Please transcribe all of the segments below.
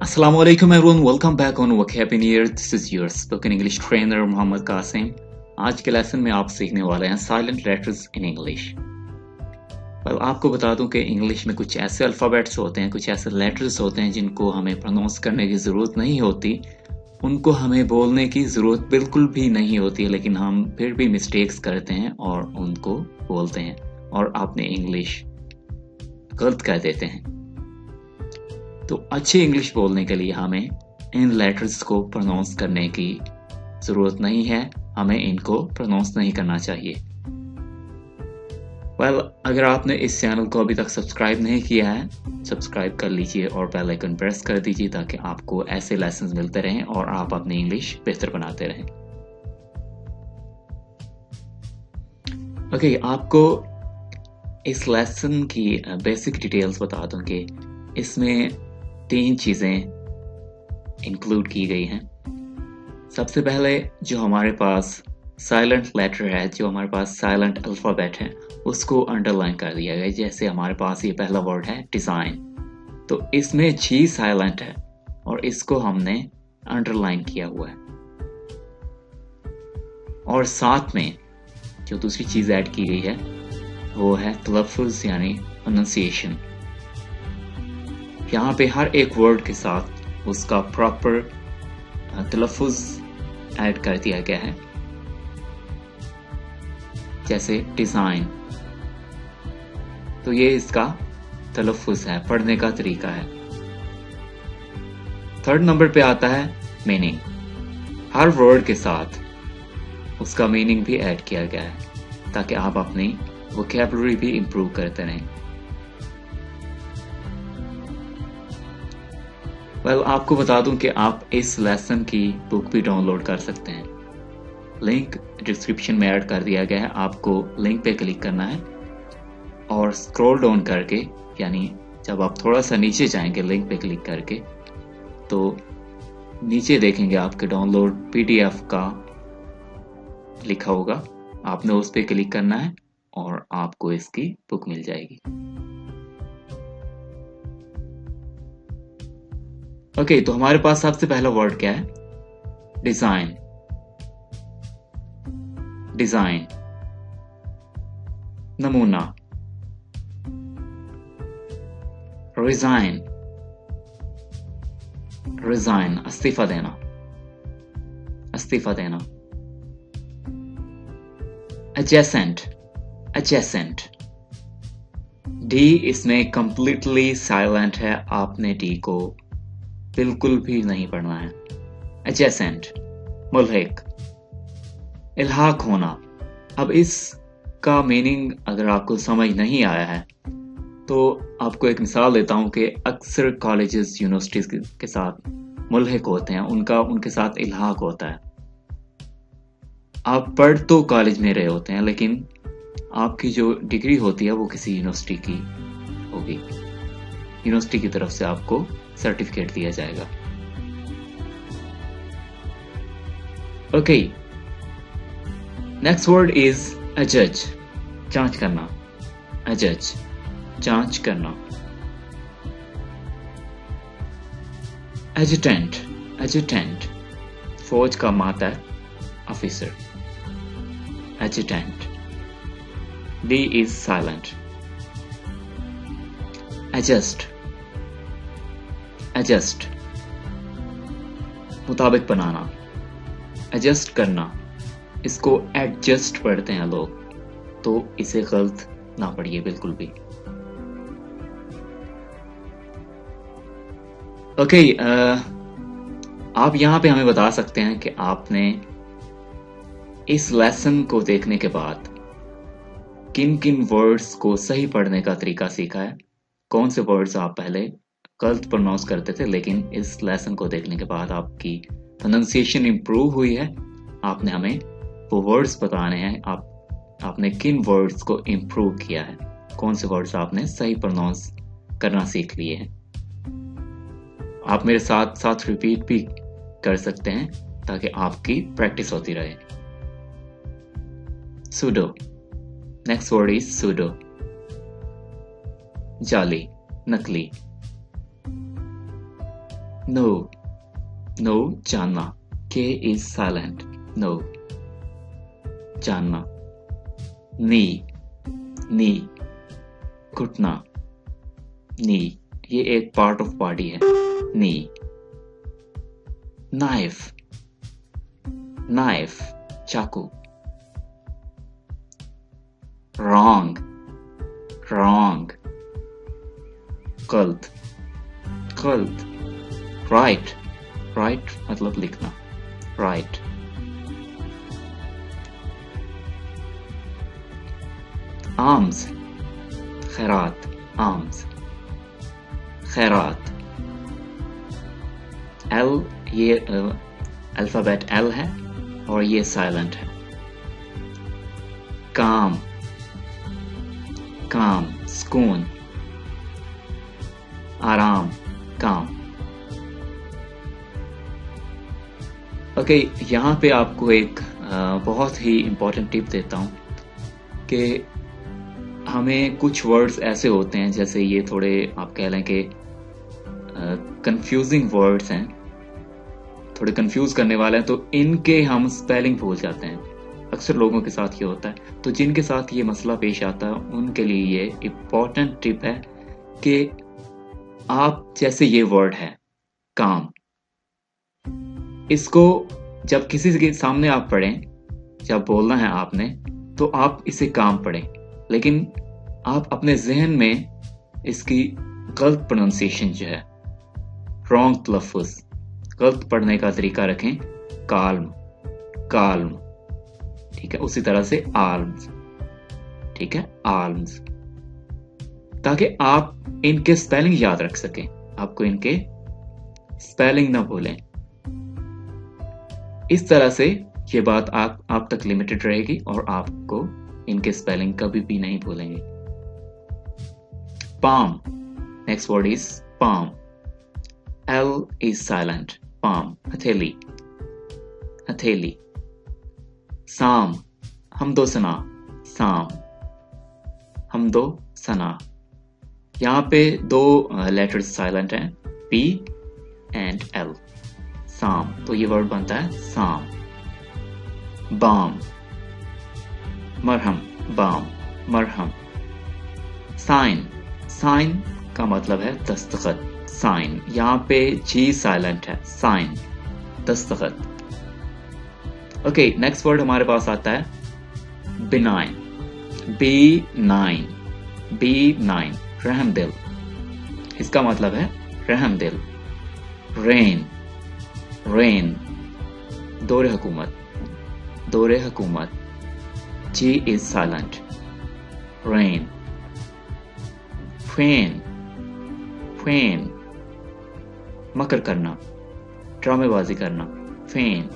Assalamu alaikum everyone, welcome back on Vocabulary. This is your spoken English trainer Mohammad Qasim. आज के lesson में आप सीखने वाले हैं silent letters in English. Well आपको बता दूं कि इंग्लिश में कुछ ऐसे अल्फ़ाबेट्स होते हैं, कुछ ऐसे लेटर्स होते हैं जिनको हमें प्रोनाउंस करने की ज़रूरत नहीं होती, उनको हमें बोलने की ज़रूरत बिल्कुल भी नहीं होती है, लेकिन हम फिर भी मिस्टेक्स करते हैं और उनको बोलते हैं और अपने इंग्लिश गलत कर देते हैं। तो अच्छी इंग्लिश बोलने के लिए हमें इन लेटर्स को प्रोनाउंस करने की ज़रूरत नहीं है, हमें इनको प्रोनाउंस नहीं करना चाहिए। अगर आपने इस चैनल को अभी तक सब्सक्राइब नहीं किया है, सब्सक्राइब कर लीजिए और बेल आइकन प्रेस कर दीजिए ताकि आपको ऐसे लेसन्स मिलते रहें और आप अपनी इंग्लिश बेहतर बनाते रहें। ओके, आपको इस लेसन की बेसिक डिटेल्स बता दूं कि इसमें 3 चीज़ें इंक्लूड की गई हैं। सबसे पहले जो हमारे पास साइलेंट लेटर है, जो हमारे पास साइलेंट अल्फ़ाबेट है, उसको अंडरलाइन कर दिया गया। जैसे हमारे पास ये पहला वर्ड है डिज़ाइन, तो इसमें जी साइलेंट है और इसको हमने अंडरलाइन किया हुआ है। और साथ में जो दूसरी चीज़ ऐड की गई है वो है तलफ़ुज़ यानी प्रोनंसिएशन। यहाँ पे हर एक वर्ड के साथ उसका प्रॉपर तलफ़ुज़ ऐड कर दिया गया है। जैसे डिज़ाइन, तो ये इसका तलफ़ुज़ है, पढ़ने का तरीका है। 3rd नंबर पे आता है मीनिंग। हर वर्ड के साथ उसका मीनिंग भी ऐड किया गया है ताकि आप अपनी वोकैबुलरी भी इम्प्रूव करते रहें। आपको बता दूं कि आप इस लेसन की बुक भी डाउनलोड कर सकते हैं। लिंक डिस्क्रिप्शन में ऐड कर दिया गया है। आपको लिंक पे क्लिक करना है और स्क्रॉल डाउन करके, यानी जब आप थोड़ा सा नीचे जाएंगे लिंक पे क्लिक करके, तो नीचे देखेंगे आपके डाउनलोड PDF का लिखा होगा। आपने उस पे क्लिक करना है और आपको इसकी बुक मिल जाएगी। ओके, तो हमारे पास सबसे पहला वर्ड क्या है? डिजाइन। डिजाइन, नमूना। रिजाइन, रिजाइन इस्तीफा देना, इस्तीफा देना। Adjacent, adjacent. डी इसमें कंप्लीटली साइलेंट है, आपने डी को बिल्कुल भी नहीं पढ़ना है। एडजेसेंट, मुल्हिक, इल्हाक होना। अब इसका मीनिंग अगर आपको समझ नहीं आया है तो आपको एक मिसाल देता हूं कि अक्सर कॉलेजेस यूनिवर्सिटीज के साथ मुल्हिक होते हैं, उनके साथ इल्हाक होता है। आप पढ़ तो कॉलेज में रहे होते हैं, लेकिन आपकी जो डिग्री होती है वो किसी यूनिवर्सिटी की होगी। यूनिवर्सिटी की तरफ से आपको सर्टिफिकेट दिया जाएगा। ओके, नेक्स्ट वर्ड इज अजज, जांच करना। अजज, जांच करना। एजुटेंट, एजुटेंट, फौज का मातहत officer. Adjutant, D is silent. Adjust, adjust, मुताबिक बनाना। एडजस्ट करना, इसको एडजस्ट पढ़ते हैं लोग, तो इसे गलत ना पढ़िए बिल्कुल भी। ओके, आप यहाँ पे हमें बता सकते हैं कि आपने इस लेसन को देखने के बाद किन किन वर्ड्स को सही पढ़ने का तरीका सीखा है। कौन से वर्ड्स आप पहले गलत प्रोनाउंस करते थे, लेकिन इस लेसन को देखने के बाद आपकी प्रोनाउंसिएशन इंप्रूव हुई है। आपने हमें वो वर्ड्स बताने हैं, आपने किन वर्ड्स को इंप्रूव किया है, कौन से वर्ड्स आपने सही प्रोनाउंस करना सीख लिए हैं। आप मेरे साथ साथ रिपीट भी कर सकते हैं ताकि आपकी प्रैक्टिस होती रहे। Pseudo, next word is pseudo. जाली, नकली। नो, नो जानना, के इज साइलेंट, नो जानना। नी, नी घुटना, नी ये एक पार्ट ऑफ बॉडी है, नी। नाइफ, नाइफ चाकू। रॉन्ग, रॉन्ग गलत, गलत। राइट, राइट मतलब लिखना, राइट। आर्म्स, खैरात, आर्म्स खैरात। एल ये अल्फाबेट एल है और ये साइलेंट है। काम, काम सुकून, आराम, काम। ओके, यहाँ पे आपको एक बहुत ही इम्पोर्टेंट टिप देता हूँ कि हमें कुछ वर्ड्स ऐसे होते हैं, जैसे ये थोड़े आप कह लें कि कंफ्यूजिंग वर्ड्स हैं, थोड़े कंफ्यूज करने वाले हैं, तो इनके हम स्पेलिंग भूल जाते हैं। अक्सर लोगों के साथ ये होता है। तो जिनके साथ ये मसला पेश आता है उनके लिए ये इम्पोर्टेंट टिप है कि आप जैसे ये वर्ड है काम, इसको जब किसी के सामने आप पढ़ें, जब बोलना है आपने, तो आप इसे काम पढ़ें, लेकिन आप अपने जहन में इसकी गलत प्रोनाउंसिएशन जो है, रॉन्ग तलफ़ुज़, गलत पढ़ने का तरीका रखें। काल्म, काल्म, ठीक है। उसी तरह से आर्म्स, ठीक है, आर्म्स, ताकि आप इनके स्पेलिंग याद रख सकें, आपको इनके स्पेलिंग ना भूलें। इस तरह से ये बात आप तक लिमिटेड रहेगी और आपको इनके स्पेलिंग कभी भी नहीं भूलेंगे। Palm, next word is palm, L is silent, palm हथेली, हथेली। साम, हमदो सना, साम, हमदो सना। यहाँ पे दो लेटर्स साइलेंट हैं, पी एंड एल, साम, तो ये वर्ड बनता है साम। बाम, मरहम, बाम, मरहम। साइन, साइन का मतलब है दस्तखत, साइन, यहाँ पे जी साइलेंट है, साइन, दस्तखत। ओके, नेक्स्ट वर्ड हमारे पास आता है benign, B nine, B nine, रहमदिल, इसका मतलब है रहमदिल। रेन, रेन, दौरे हुकूमत, दौरे हुकूमत, G is silent, reign. Feign, feign मकर करना, ड्रामेबाजी करना, फेन।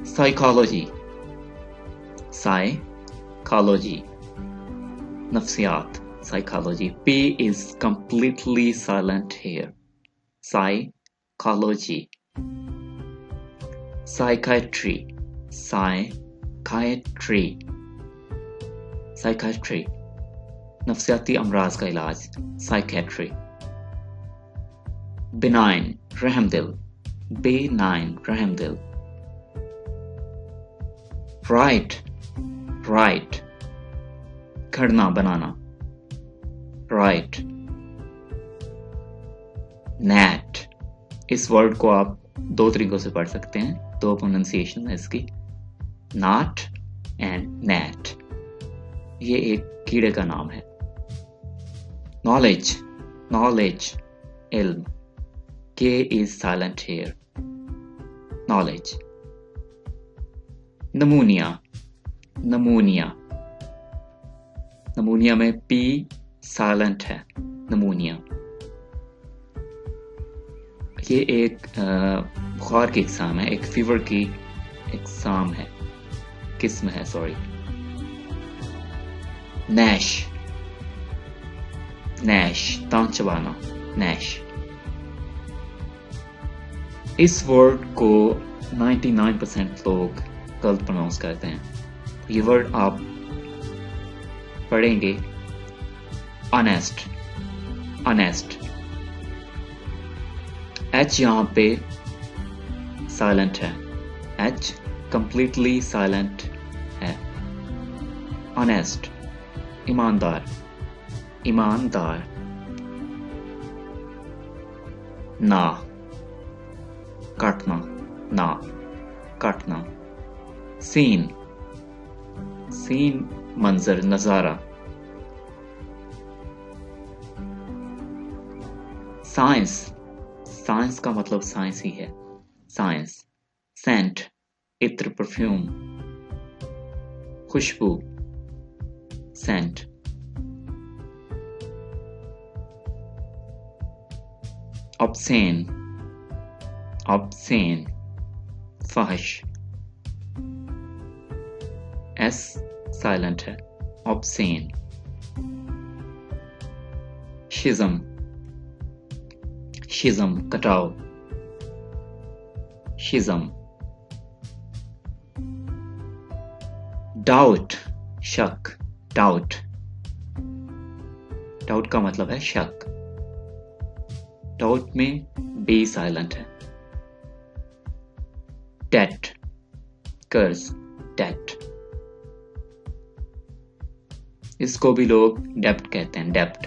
साइकोलॉजी, साइकोलॉजी, नफ्सियात, psychology. P is completely silent here. Psychology. Psychiatry, psychiatry, psychiatry, नफ्सियाती अमराज का इलाज, psychiatry. Benign, रहमदिल, benign, रहमदिल. Right, right, घड़ना, बनाना, right. Nat, इस वर्ड को आप दो तरीकों से पढ़ सकते हैं, दो प्रोनाउंसिएशन है इसकी, नाट एंड नैट। ये एक कीड़े का नाम है। नॉलेज, नॉलेज, इल्म, के इज साइलेंट हियर, नॉलेज। नमूनिया, नमूनिया, नमूनिया में पी साइलेंट है, नमूनिया। ये एक बुखार की एग्जाम है, एक फीवर की एग्जाम है, किस्म है, सॉरी। नैश, नैश, दांत चबाना, नैश। इस वर्ड को 99% लोग गलत प्रोनाउंस करते हैं। ये वर्ड आप पढ़ेंगे ऑनेस्ट, ऑनेस्ट। एच यहां पे साइलेंट है, एच कंप्लीटली साइलेंट है। ऑनेस्ट, ईमानदार, ईमानदार। ना, काटना, ना, काटना। सीन, सीन मंजर, नजारा। साइंस, साइंस का मतलब साइंस ही है, साइंस। सेंट, इत्र, परफ्यूम। खुशबू, सेंट। ऑब्सेन, ऑब्सेन, फहश। एस साइलेंट है, ऑब्सेन। शिज़म, शिज़म, कटाव। शिज़म। डाउट, शक, डाउट। डाउट का मतलब है शक। डाउट में बी साइलेंट है। डेट, कर्ज, डेट। इसको भी लोग डेप्ट कहते हैं, डेप्ट।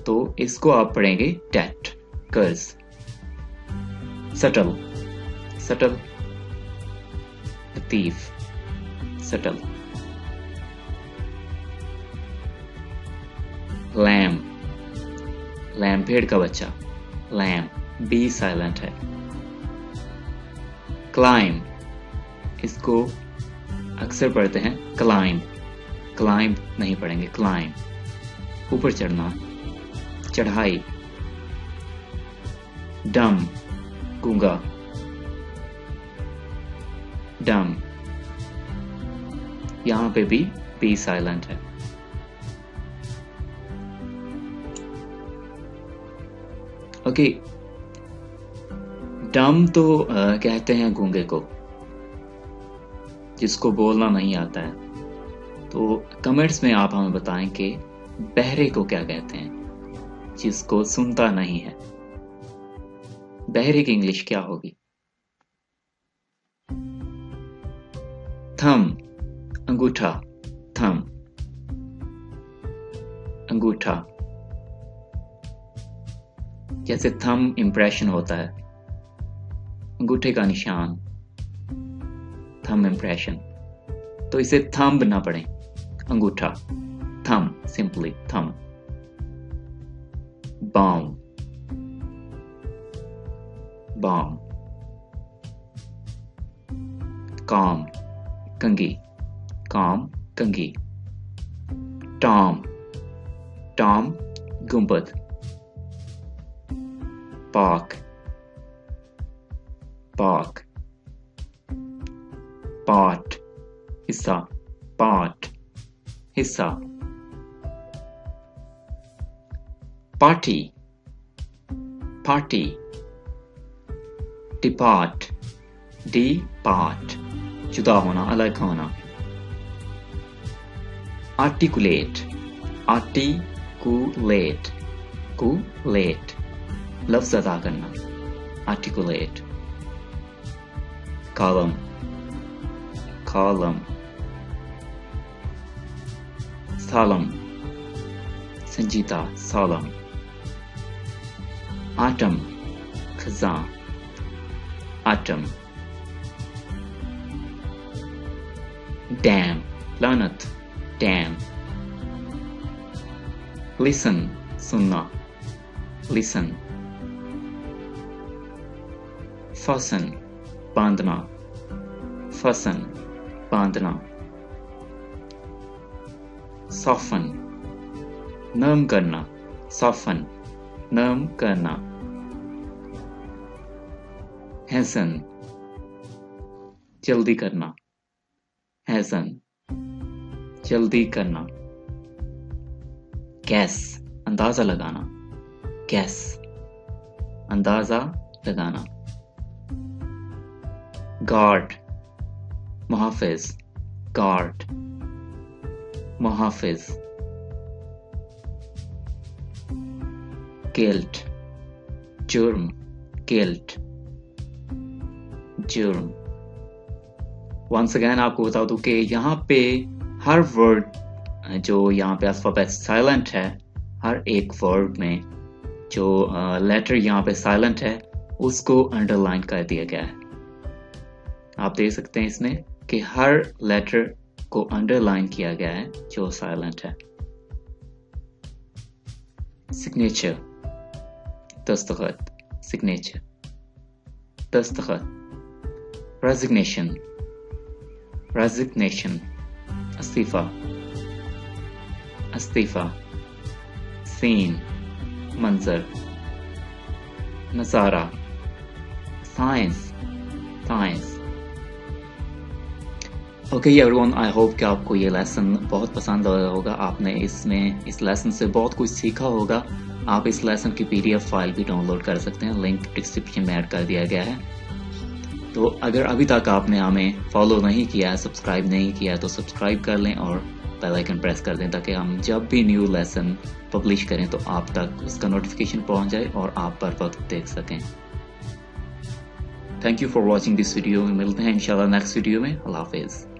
तो इसको आप पढ़ेंगे डेट, कर्ज। सटल, सटल, लतीफ, सटल। लैम, लैम भेड़ का बच्चा, लैम, बी साइलेंट है। क्लाइम, इसको अक्सर पढ़ते हैं क्लाइम, क्लाइम नहीं पढ़ेंगे, क्लाइम, ऊपर चढ़ना, चढ़ाई। डम, गूंगा, डम। यहां पे भी बी साइलेंट है। ओके, डम तो कहते हैं गूंगे को, जिसको बोलना नहीं आता है। तो कमेंट्स में आप हमें बताएं कि बहरे को क्या कहते हैं, जिसको सुनता नहीं है। बहरे की इंग्लिश क्या होगी? थम, अंगूठा, थम, अंगूठा। जैसे थम इम्प्रेशन होता है, अंगूठे का निशान, थम इम्प्रेशन। तो इसे थंब ना पढ़ें, अंगूठा, thumb, simply thumb. Balm, balm. Comb, कंघी, काम, कंघी। टॉम, टॉम, गुंबद। Park, park. पार्ट, हिस्सा, पार्ट, हिस्सा। Party, party. डिपार्ट, डिपार्ट, जुदा होना, अलग होना। आर्टिकुलेट, आर्टिकुलेट, कुलेट, लफ्ज अदा करना, आर्टिकुलेट। Column, column. सालम, संजीदा, सालम। आटम, खजा, आटम। डैम, लानत, डैम। लिसन, सुनना, लिसन। फसन, बांधना, फसन, बांधना। सॉफन, नरम करना, सॉफन, नरम करना। हैसन, जल्दी करना, हैसन, जल्दी करना। गैस, अंदाजा लगाना, गैस, अंदाजा लगाना। गार्ड, मुहाफिज, गार्ड, मुहाफिज, गिल्ट, जुर्म, गिल्ट, जुर्म। वंस अगेन आपको बता दूं कि यहाँ पे हर वर्ड जो यहाँ पे अल्फाबेट साइलेंट है, हर एक वर्ड में जो लेटर यहाँ पे साइलेंट है उसको अंडरलाइन कर दिया गया है। आप देख सकते हैं इसमें कि हर लेटर को अंडरलाइन किया गया है जो साइलेंट है। सिग्नेचर, दस्तखत, सिग्नेचर, दस्तखत। रेजिग्नेशन, रेजिग्नेशन, इस्तीफा, इस्तीफा। सीन, मंजर, नजारा, science, science. Okay everyone, I hope कि आपको ये लेसन बहुत पसंद आया होगा। आपने इसमें इस लेसन से बहुत कुछ सीखा होगा। आप इस लेसन की PDF फाइल भी डाउनलोड कर सकते हैं, लिंक डिस्क्रिप्शन में ऐड कर दिया गया है। तो अगर अभी तक आपने हमें फॉलो नहीं किया है, सब्सक्राइब नहीं किया है, तो सब्सक्राइब कर लें और बेल आइकन प्रेस कर दें ताकि हम जब भी न्यू लेसन पब्लिश करें तो आप तक उसका नोटिफिकेशन पहुंच जाए और आप पर वक्त देख सकें। Thank you for watching this video. मिलते हैं इंशाल्लाह नेक्स्ट वीडियो में। अल्लाह हाफिज़।